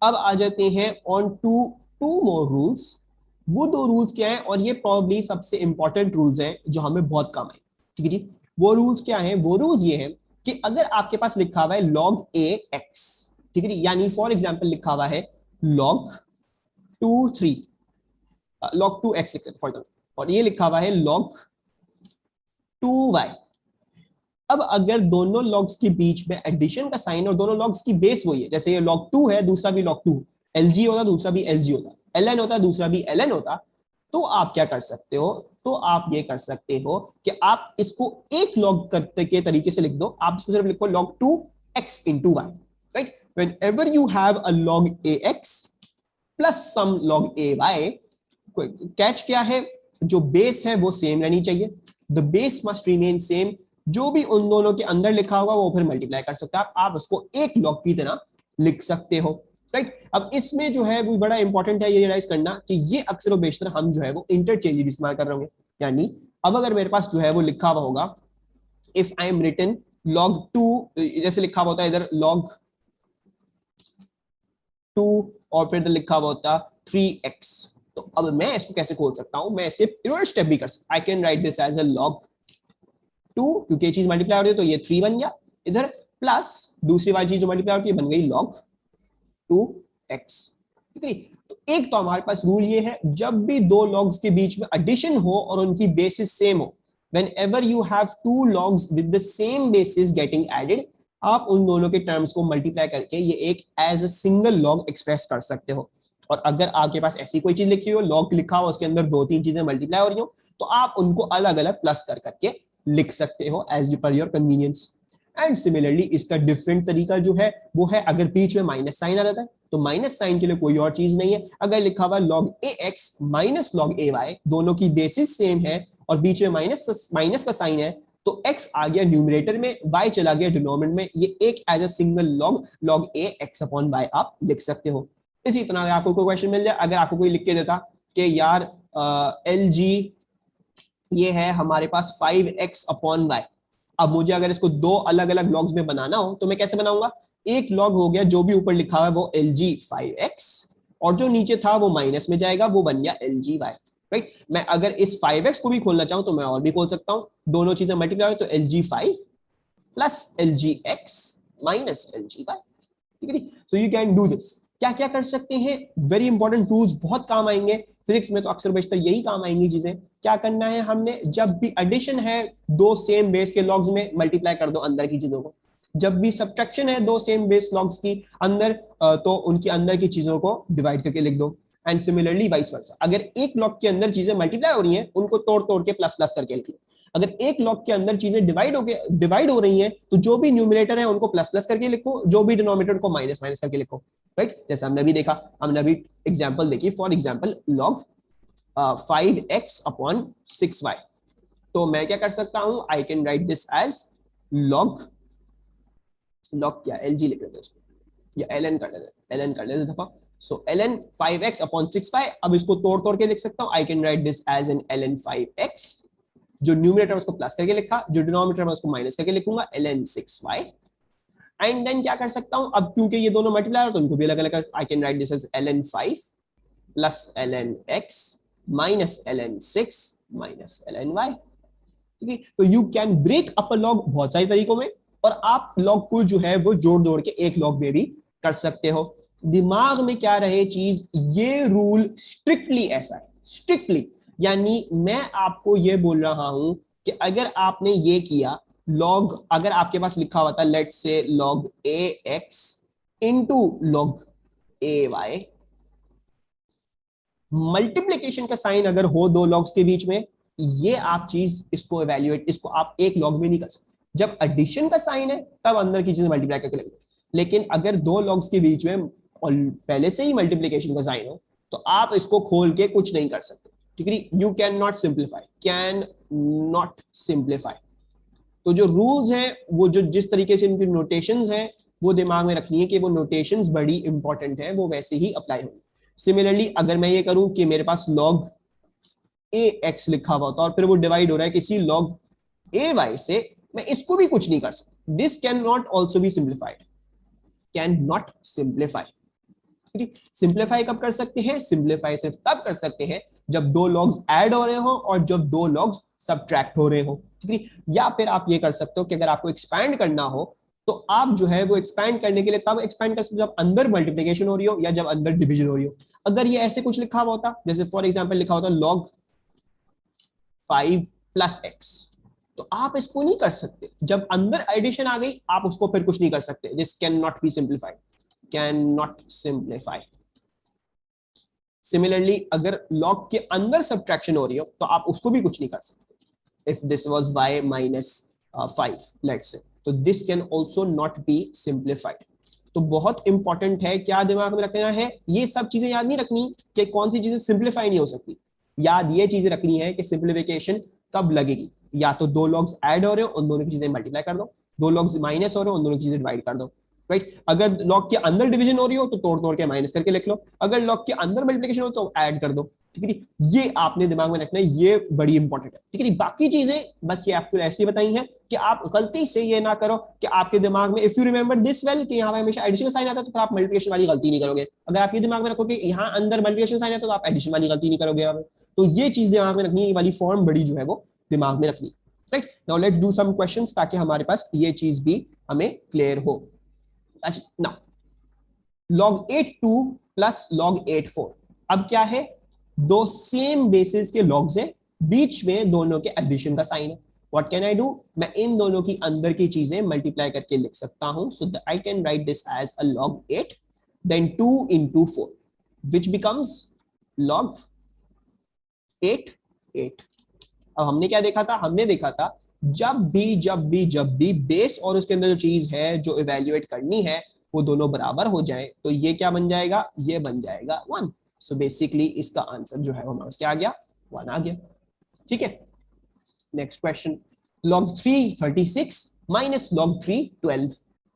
अब आ जाते हैं ऑन टू मोर रूल्स। वो दो रूल्स क्या है, और ये प्रॉब्ली सबसे इंपॉर्टेंट रूल्स हैं जो हमें बहुत काम आए। ठीक है जी। वो रूल्स क्या है? वो रूल्स ये है कि अगर आपके पास लिखा हुआ है log a x, ठीक है जी, यानी फॉर एग्जाम्पल लिखा हुआ है log 2 3, log 2x लिखते हैं फॉर एग्जाम्पल, और ये लिखा हुआ है log 2y। अब अगर दोनों लॉग्स के बीच में एडिशन का साइन और दोनों लॉग्स की बेस वही है, जैसे ये log 2 है, दूसरा भी log 2, lg होता दूसरा भी lg होता, ln होता दूसरा भी ln होता, तो आप क्या कर सकते हो? तो आप ये कर सकते हो कि आप इसको एक लॉग करते के तरीके से लिख दो। आप इसको सिर्फ लिखो log 2x into y, right? whenever you have a log ax plus some log ay, catch क्या है? जो बेस है वो सेम रहनी चाहिए, the base must remain same. जो भी उन दोनों के अंदर लिखा होगा वो फिर मल्टीप्लाई कर सकते हैं आप उसको एक लॉग की तरह लिख सकते हो, राइट? अब इसमें जो है वो बड़ा इंपॉर्टेंट है ये रियलाइज करना कि ये अक्सर बेशतर हम जो है वो इंटरचेंज इस्तेमाल कर रहे होंगे। यानी अब अगर मेरे पास जो है वो लिखा हुआ होगा, if I am written log 2, जैसे लिखा हुआ होता है इधर log 2 और फिर लिखा हुआ होता 3x, तो अब मैं इसको कैसे खोल सकता हूं? मैं इसके रिवर्स स्टेप भी कर सकता, I can write this as a log 2, क्योंकि ये चीज मल्टीप्लाई हो रही है तो ये 3 बन गया इधर, प्लस दूसरी वाली चीज जो मल्टीप्लाई होती है बन गई log 2x। ठीक है? तो एक तो हमारे पास रूल ये है, जब भी दो लॉग्स के बीच में एडिशन हो और उनकी बेसिस सेम हो, whenever you have two logs with the same basis getting added, आप उन दोनों के टर्म्स को मल्टीप्लाई करके ये एक as a single log express कर सकते हो। और अगर आपके पास ऐसी कोई चीज लिखी हो, लॉग लिखा हो, उसके अंदर दो तीन चीजें मल्टीप्लाई हो रही हो, तो आप उनको अलग अलग प्लस कर करके लिख सकते हो as per your convenience. And similarly इसका डिफरेंट तरीका जो है वो है अगर बीच में माइनस साइन आ जाता है, तो माइनस साइन के लिए कोई और चीज नहीं है, अगर लिखा हुआ log ax minus log ay, दोनों की बेसिस सेम है और बीच में माइनस का साइन है, तो x आ गया न्यूमरेटर में, y चला गया डिनोमिनेटर में, ये एक as a single log a x upon y आप लिख सकते हो। इसी तरह अगर आपको कोई क्वेश्चन मिल जाए, अगर आपको कोई लिख के देता कि यार एल जी ये है हमारे पास 5x अपॉन y, अब मुझे अगर इसको दो अलग अलग लॉग्स में बनाना हो तो मैं कैसे बनाऊंगा? एक लॉग हो गया जो भी ऊपर लिखा हुआ है वो lg 5x, और जो नीचे था वो माइनस में जाएगा, वो बन गया lg y, राइट? मैं अगर इस 5x को भी खोलना चाहूं तो मैं और भी खोल सकता हूं, दोनों चीजें मल्टीप्लाई तो lg 5 plus lg x minus lg y। ठीक है? So you can do this. क्या क्या कर सकते हैं? वेरी इंपॉर्टेंट रूल्स, बहुत काम आएंगे फिजिक्स में, तो अक्सर बेशतर यही काम आएंगी चीजें। क्या करना है हमने? जब भी एडिशन है दो सेम बेस के लॉग्स में, मल्टीप्लाई कर दो अंदर की चीजों को। जब भी सब्ट्रैक्शन है दो सेम बेस लॉग्स की अंदर, तो उनकी अंदर की चीजों को डिवाइड करके लिख दो। एंड सिमिलरली वाइस वर्सा, अगर एक लॉग के अंदर चीजें मल्टीप्लाई हो रही हैं उनको तोड़ तोड़ के प्लस प्लस करके लिख लो। अगर एक लॉग के अंदर चीजें डिवाइड हो रही हैं तो जो भी न्यूमरेटर है उनको प्लस प्लस करके लिखो, जो भी डिनोमिनेटर को माइनस माइनस करके लिखो, राइट? जैसे हमने अभी देखा, हमने अभी एग्जांपल देखी, for example log 5x upon 6y, तो मैं क्या कर सकता हूं? I can write this as log क्या एल जी लिख लेते हैं इसको, या ln कर लेते दफा। सो ln 5x अपॉन 6y, अब इसको तोड़ तोड़ के लिख सकता हूं, I can write this as an ln 5x, जो न्यूमरेटर उसको प्लस करके लिखा, जो डिनोमिनेटर में उसको माइनस करके लिखूंगा ln 6y। एंड देन क्या कर सकता हूं? अब क्योंकि ये दोनों मल्टीप्लाई हो तो इनको भी अलग अलग, I can write this as ln 5 plus ln x minus ln 6 minus ln y। ठीक है? तो you can break up a log बहुत सारे तरीकों में, और आप लॉग को जो है वो जोड़ जोड़ के एक लॉग में भी कर सकते हो। दिमाग में क्या रहे चीज, ये रूल स्ट्रिक्टली ऐसा है, स्ट्रिक्टली। यानी मैं आपको ये बोल रहा हूं कि अगर आपने ये किया, लॉग अगर आपके पास लिखा हुआ था लेट से log ax into log ay, multiplication का साइन अगर हो दो लॉग्स के बीच में, ये आप चीज इसको एवेल्युएट, इसको आप एक लॉग में नहीं कर सकते। जब एडिशन का साइन है तब अंदर की चीजें मल्टीप्लाई करके लगेंगे, लेकिन अगर दो लॉग्स के बीच में और पहले से ही मल्टीप्लीकेशन का साइन हो तो आप इसको खोल के कुछ नहीं कर सकते। ठीक है? You can not simplify, can not simplify. तो जो रूल्स हैं वो जो जिस तरीके से इनकी नोटेशंस हैं वो दिमाग में रखनी है कि वो नोटेशंस बड़ी इंपॉर्टेंट है, वो वैसे ही अप्लाई होंगी। सिमिलरली अगर मैं ये करूं कि मेरे पास log ए एक्स लिखा हुआ था और फिर वो डिवाइड हो रहा है किसी log ए वाई से, मैं इसको भी कुछ नहीं कर सकता। This can not also be simplified, can not simplify. ठीक है। सिंप्लीफाई कब कर सकते हैं? सिंप्लीफाई सिर्फ तब कर सकते हैं जब दो लॉग्स ऐड हो रहे हो और जब दो लॉग्स सब्ट्रैक्ट हो रहे हो, ठीक है। या फिर आप ये कर सकते हो कि अगर आपको एक्सपैंड करना हो तो आप जो है वो एक्सपैंड करने के लिए तब एक्सपैंड कर सकते हो जब अंदर मल्टीप्लिकेशन हो रही हो या जब अंदर डिवीजन हो रही हो। अगर ये ऐसे कुछ लिखा हुआ होता, जैसे फॉर एग्जांपल लिखा होता log 5 प्लस एक्स, तो आप इसको नहीं कर सकते। जब अंदर एडिशन आ गई आप उसको फिर कुछ नहीं कर सकते। This can not be simplified, can not simplify. Similarly अगर log के अंदर सब्ट्रैक्शन हो रही हो तो आप उसको भी कुछ नहीं कर सकते। If this was y minus 5 let's say, तो this can also not be simplified. तो बहुत इंपॉर्टेंट है, क्या दिमाग में रखना है, ये सब चीजें याद नहीं रखनी कि कौन सी चीजें सिंप्लीफाई नहीं हो सकती। याद ये चीजें रखनी है कि सिंप्लीफिकेशन कब लगेगी, या तो दो लॉग्स ऐड हो रहे हो उन दोनों की चीजें मल्टीप्लाई कर दो, दो लॉग्स माइनस हो रहे हो उन दोनों की चीजें डिवाइड कर दो, राइट। अगर लॉग के अंदर डिवीजन हो रही हो तो तोड़ तोड़ के माइनस करके लिख लो, अगर लॉग के अंदर मल्टीप्लिकेशन हो तो ऐड कर दो, ठीक है। ये आपने दिमाग में रखना है, ये बड़ी इंपॉर्टेंट है, ठीक है। बाकी चीजें बस ये आपको ऐसी बताई हैं कि आप गलती से ये ना करो कि आपके दिमाग में, if you remember this well, कि यहाँ पे हमेशा एडिशन साइन आता है तो फिर आप मल्टीप्लिकेशन वाली गलती नहीं करोगे। अगर आप ये दिमाग में रखो कि यहाँ अंदर मल्टीप्लिकेशन साइन आता है तो आप एडिशन वाली गलती नहीं करोगे। तो ये चीज दिमाग में रखनी है, ये वाली फॉर्म बड़ी जो है वो दिमाग में रखनी, right. Now let's do some questions ताकि हमारे पास ये चीज भी हमें क्लियर हो। अच्छा नाउ log 8 2 प्लस log 8 4, अब क्या है, दो सेम बेसिस के लॉग्स हैं, बीच में दोनों के एडिशन का साइन है। व्हाट कैन आई डू, मैं इन दोनों की अंदर की चीजें मल्टीप्लाई करके लिख सकता हूं। So I can write this as a log 8 देन 2 into 4 which becomes log 8 8। अब हमने क्या देखा था, हमने देखा था जब भी बेस और उसके अंदर जो चीज है जो इवेल्युएट करनी है वो दोनों बराबर हो जाए तो ये क्या बन जाएगा, ये बन जाएगा 1। सो बेसिकली इसका आंसर जो है वो हमारे क्या आ गया, 1 आ गया, ठीक है। नेक्स्ट क्वेश्चन, log 3 36 माइनस log 3 12,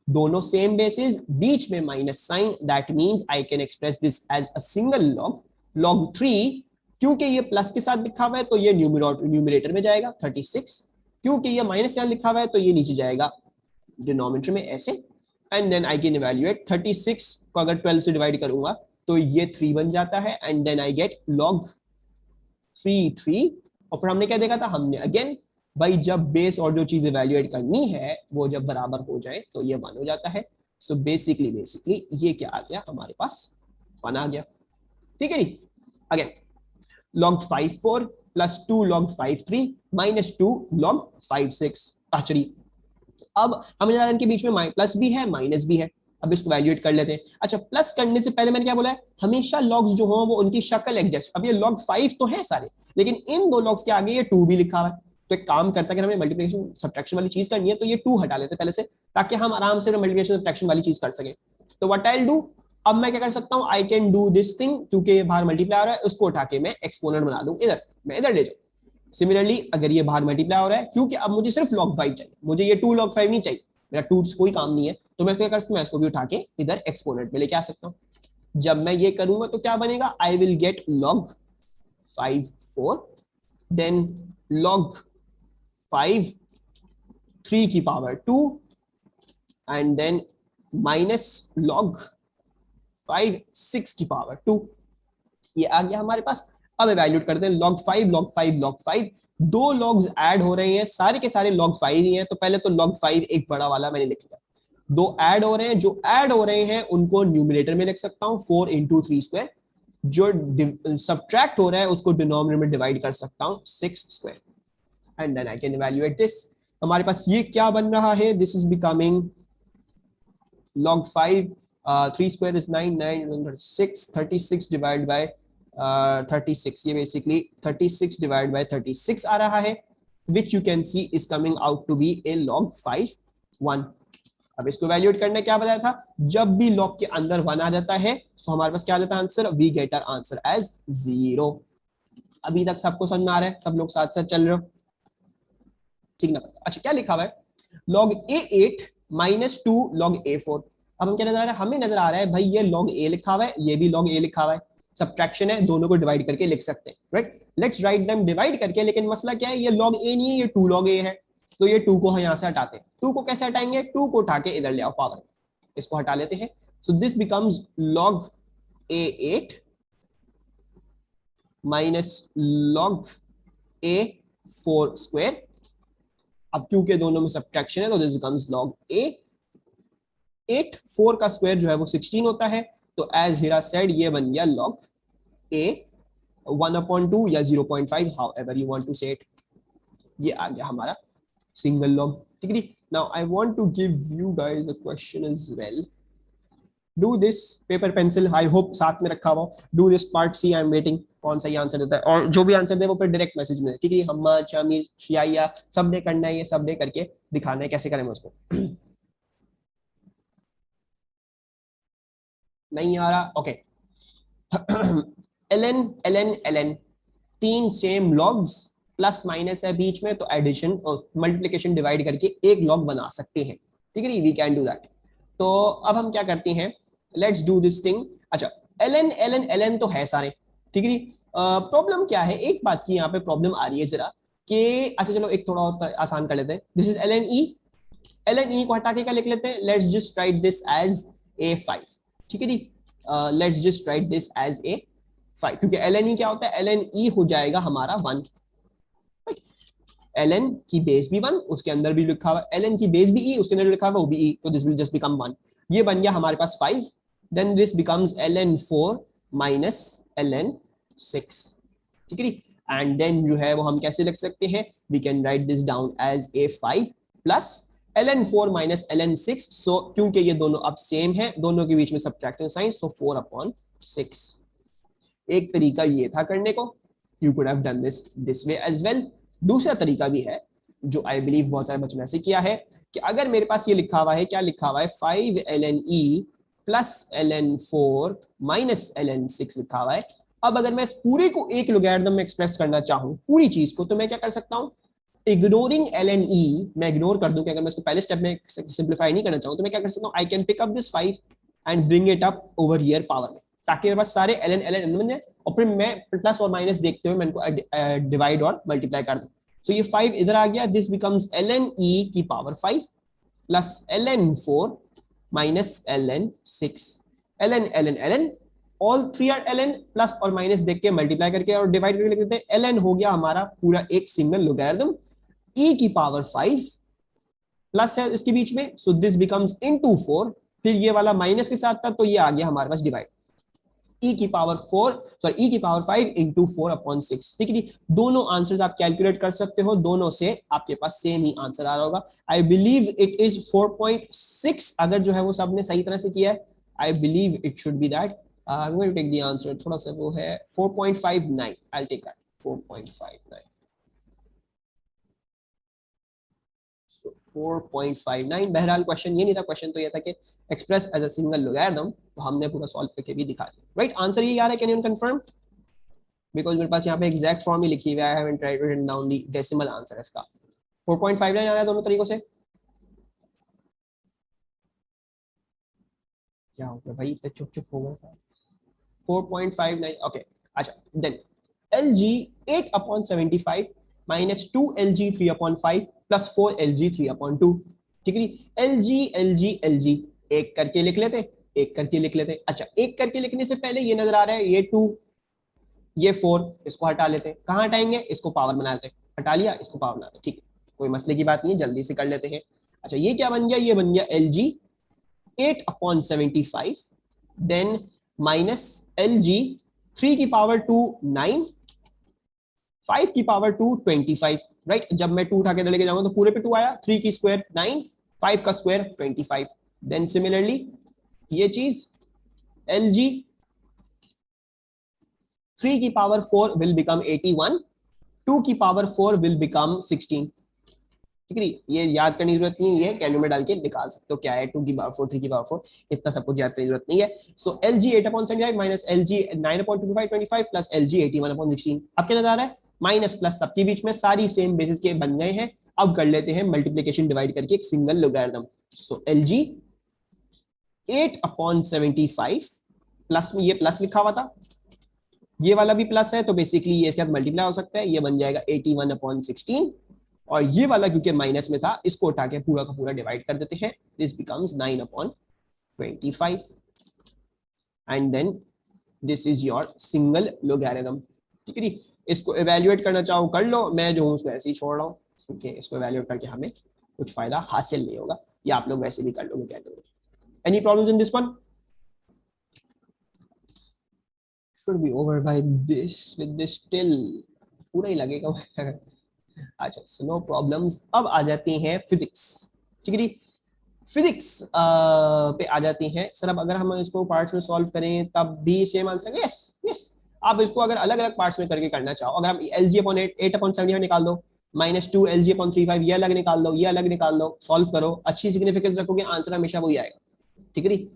दोनों सेम बेसिस, बीच में minus sign, that means I can express this as a single log. log 3 क्योंकि ये प्लस के साथ लिखा हुआ है तो ये न्यूमरेटर में जाएगा 36, क्योंकि ये माइनस यहाँ लिखा हुआ है तो ये नीचे जाएगा डिनोमिनेटर में ऐसे। And then I can evaluate 36 को अगर 12 से डिवाइड करूंगा तो ये 3 बन जाता है, and then I get log 3 3। और फिर हमने क्या देखा था, हमने अगेन भाई जब बेस और जो चीज इवैल्यूएट करनी है वो जब बराबर हो जाए तो ये 1 हो जाता है। सो बेसिकली ये क्या आ गया हमारे पास, 1 आ गया, ठीक है। Again log 5 4 plus 2 log 5 3 minus 2 log 5 6। अच्छा अब हमें इनके बीच में प्लस भी है माइनस भी है, अब इसको वैल्यूएट कर लेते हैं। अच्छा प्लस करने से पहले मैंने क्या बोला है, हमेशा लॉग्स जो हो वो उनकी शक्ल एडजस्ट। अब ये log 5 तो है सारे, लेकिन इन दो लॉग्स के आगे ये 2 भी लिखा हुआ है, तो एक काम करता है कि हमें मल्टीप्लिकेशन सब्ट्रैक्शन वाली चीज करनी है तो ये 2 हटा लेते हैं पहले से, ताकि हम आराम से मल्टीप्लिकेशन सब्ट्रैक्शन वाली चीज कर सके। तो व्हाट आई विल डू, अब मैं क्या कर सकता हूं, I can do this thing, क्योंकि ये बाहर मल्टीप्लाई हो रहा है उसको उठा के मैं एक्सपोनेंट बना दूं, इधर मैं इधर ले जाऊं। सिमिलरली अगर ये बाहर मल्टीप्लाई हो रहा है, क्योंकि अब मुझे सिर्फ log 5 चाहिए, मुझे ये 2 log 5 नहीं चाहिए, मेरा 2 कोई काम नहीं है, तो मैं क्या कर सकता हूं, इसको भी उठा के इधर एक्सपोनेंट में लेके आ सकता हूं। जब मैं ये करूंगा तो क्या बनेगा, I will get log 5 4 then log 5 3 की power 2 and then minus log 5 6 की पावर 2। ये आ गया हमारे पास। अब इवैल्यूएट करते हैं log 5 log 5 log 5, दो लॉग्स ऐड हो रहे हैं, सारे के सारे log 5 ही हैं, तो पहले तो log 5 एक बड़ा वाला मैंने लिख लिया। दो ऐड हो रहे हैं, जो ऐड हो रहे हैं उनको न्यूमरेटर में लिख सकता हूं 4 into 3 स्क्वायर, जो सब्ट्रैक्ट हो रहा है उसको डिनोमिनेटर में डिवाइड कर सकता हूं 6 square, and then I can evaluate this. हमारे पास ये क्या बन रहा है, this is becoming log 5 3 square is 9 9 6 36 divided by 36, ये बेसिकली 36 divided by 36 आ रहा है, which you can see is coming out to be a log 5 1। अब इसको वैल्यूएट करने क्या बताया था, जब भी log के अंदर 1 आ जाता है तो हमारे पास क्या आ जाता है answer, we get our answer as 0। अभी तक सबको समझ में आ रहा है, सब लोग साथ साथ चल रहे हो, ठीक ना। अच्छा क्या लिखा हुआ है, log a8 minus 2 log a4। अब हम क्या नजर आ रहा है, हमें नजर आ रहा है भाई ये log a लिखा हुआ है, ये भी log a लिखा हुआ है, सब्ट्रैक्शन है, दोनों को डिवाइड करके लिख सकते हैं, right. Let's write them divide करके, लेकिन मसला क्या है, ये log a नहीं है, ये 2 log a है, तो ये 2 को हम यहाँ से हटाते हैं। 2 को कैसे हटाएंगे, 2 को उठा के इधर ले आओ पावर, इसको हटा लेते हैं। So this becomes log A8 minus log A4 square. अब क्योंकि दोनों में सब्ट्रैक्शन है तो दिस बिकम्स log A8 4 का स्क्वायर जो है वो 16 होता है, तो एज हिरा सेड ये बन गया log A 1/2 या 0.5, however you want to say it. ये आ गया हमारा सिंगल लॉग, ठीक है। Now I want to give you guys a question as well. Do this paper pencil, I hope साथ में रखा हुआ। Do this part C, I am waiting. कौन सा ये आंसर देता है, और जो भी आंसर दे वो फिर डायरेक्ट मैसेज में, ठीक है। हम्मा शामिर शिया सब डे करना है, ये सब डे करके दिखाना है कैसे करें उसको। नहीं आ रहा, ओके। ln ln ln तीन सेम लॉग्स, प्लस माइनस है बीच में, तो एडिशन और मल्टीप्लिकेशन डिवाइड करके एक लॉग बना सकते हैं, ठीक है। We can do that. तो अब हम क्या करते हैं, लेट्स डू दिस थिंग। अच्छा, ln ln ln तो है सारे, ठीक है। प्रॉब्लम क्या है, एक बात की यहाँ पे प्रॉब्लम आ रही है जरा कि, अच्छा चलो एक थोड़ा और आसान कर लेते हैं। This is ln e, ln e को हटा के क्या लिख लेते हैं, let's just write this as a5, ठीक है जी। Let's just write this as a5, क्योंकि ln e क्या होता है, ln e हो जाएगा हमारा 1। ln की बेस भी 1, उसके अंदर भी लिखा हुआ ln की बेस भी e, उसके अंदर लिखा हुआ वो भी e, तो दिस विल जस्ट बिकम 1। ये बन गया हमारे पास 5, then this becomes ln 4 minus ln 6, ठीक है। एंड देन जो है वो हम कैसे लिख सकते हैं, we can write this down as a5 plus ln 4 minus ln 6। So क्योंकि ये दोनों अब सेम है, दोनों के बीच में सब्ट्रैक्शन साइन, सो 4/6। एक तरीका ये था करने को, you could have done this way as well. दूसरा तरीका भी है जो आई बिलीव बहुत सारे बच्चों ने ऐसे किया है, कि अगर मेरे पास ये लिखा हुआ है, क्या लिखा हुआ है, 5 ln e plus ln 4 minus ln 6 लिखा हुआ है। अब अगर मैं इस पूरे को एक लोगैरिथम में एक्सप्रेस करना चाहूँ पूरी चीज को, तो मैं क्या कर सकता हूँ, इग्नोरिंग ln e, मैं इग्नोर कर दूं कि अगर मैं इसको पहले स्टेप में सिंप्लीफाई नहीं करना चाहूँ, तो मैं क्या कर सकता हूँ, I can pick up this 5 and bring it up over here power में, ताकि मेरे पास सारे ln ln बन जाए, और फिर मैं प्लस और माइनस देखते हुए मैं इनको डिवाइड और मल्टीप्लाई कर दूं। सो ये 5 इधर आ गया, दिस बिकम्स ln e की power 5 plus ln 4 minus ln 6, ln ln ln all three are ln, plus और माइनस देख के मल्टीप्लाई करके और डिवाइड करके लिख देते हैं। ln हो गया हमारा पूरा एक सिंगल लोगैरिथम, e की पावर 5 प्लस है इसके बीच में, सो दिस बिकम्स इनटू 4, फिर ये वाला माइनस के साथ था तो ये आ गया हमारे पास डिवाइड, e की पावर 4 सॉरी e की पावर 5 इंटू 4/6, ठीक है। दोनों आंसर्स आप कैलकुलेट कर सकते हो, दोनों से आपके पास सेम ही आंसर आ रहा होगा। आई बिलीव इट इज 4.6, अगर जो है वो सबने सही तरह से किया है, I believe it should be that. I am going to take the answer, थोड़ा सा वो है 4.59, आई टेक दैट 4.59, 4.59। बहरहाल क्वेश्चन ये नहीं था, क्वेश्चन तो ये था कि express as a single logarithm, तो हमने पूरा सॉल्व करके भी दिखा दिया। राइट आंसर ये आ रहा है, कैन यू कंफर्म, बिकॉज मेरे पास यहाँ पे एग्जैक्ट फॉर्म ही लिखी हुई है, I haven't tried to written down the decimal answer इसका। 4.59 आ रहा है दोनों तरीकों से। क्या हो गया भाई, इतने चुप चुप हो गए। 4.59, ओके। अच्छा then LG 8/75 minus 2 LG 3/5 plus 4 LG 3/2, ठीक है। LG LG LG एक करके लिख लेते, एक करके लिख लेते। अच्छा एक करके लिखने से पहले ये नजर आ रहा है, ये 2 ये 4, इसको हटा लेते हैं। कहाँ हटाएंगे, इसको पावर बना लेते हैं, हटा लिया, इसको पावर बना लेते, ठीक है, कोई मसले की बात नहीं है, जल्दी से कर लेते हैं। अच्छा ये क्या बन गया, ये बन गया LG 8/75, देन माइनस LG 3 की पावर 2 9, 5 की पावर 2 25, राइट। जब मैं 2 उठा के लेके जाऊंगा तो पूरे पे 2 आया, 3 की स्क्वायर 9, 5 का स्क्वायर 25, देन सिमिलरली ये चीज LG 3 की पावर 4 विल बिकम 81, 2 की पावर 4 विल बिकम 16, ठीक है। ये याद करने की जरूरत नहीं है, ये कैलकुलेटर में डाल के निकाल सकते हो क्या है, 2 की पावर 4 3 की पावर 4, इतना सब कुछ याद करने की जरूरत नहीं है। सो LG 8/75 minus LG 9/25 plus LG 81/16, अब क्या नजर आ रहा है, माइनस प्लस सबके बीच में सारी सेम बेसिस के बन गए हैं। अब कर लेते हैं मल्टीप्लीकेशन डिवाइड करके एक सिंगल लोगैरिथम। सो LG 8/75 प्लस में ये प्लस लिखा हुआ था, ये वाला भी प्लस है, तो बेसिकली ये इसके साथ मल्टीप्लाई हो सकता है, ये बन जाएगा 81/16, और ये वाला क्योंकि माइनस में था, इसको उठा के पूरा का पूरा डिवाइड कर देते हैं, this becomes 9/25, and then this is your single logarithm. ठीक है जी, इसको इवेल्युएट करना चाहो कर लो, मैं जो हूँ उसको ऐसे ही छोड़ रहा हूँ क्योंकि इसको इवेल्युएट करके हमें कुछ फायदा हासिल नहीं होगा, या आप लोग वैसे भी कर लोगे कहते हो। Any problems in this one? should be over by this with this till पूरा ही लगेगा। अच्छा सो नो प्रॉब्लम्स। अब आ जाती हैं फिजिक्स। ठीक है जी, फिजिक्स पे आ जाती हैं। सर अब अगर हम इसको पार्ट्स में सॉल्व करें तब भी सेम आंसर? Yes yes. आप इसको अगर अलग अलग पार्ट्स में करके करना चाहो, अगर हम L G upon eight upon seven निकाल दो, -2 एल जी अपॉन 3/5 ये अलग निकाल दो, ये अलग निकाल दो, सॉल्व करो, अच्छी सिग्निफिकेंस रखोगे, आंसर हमेशा वही आएगा। ठीक है जी,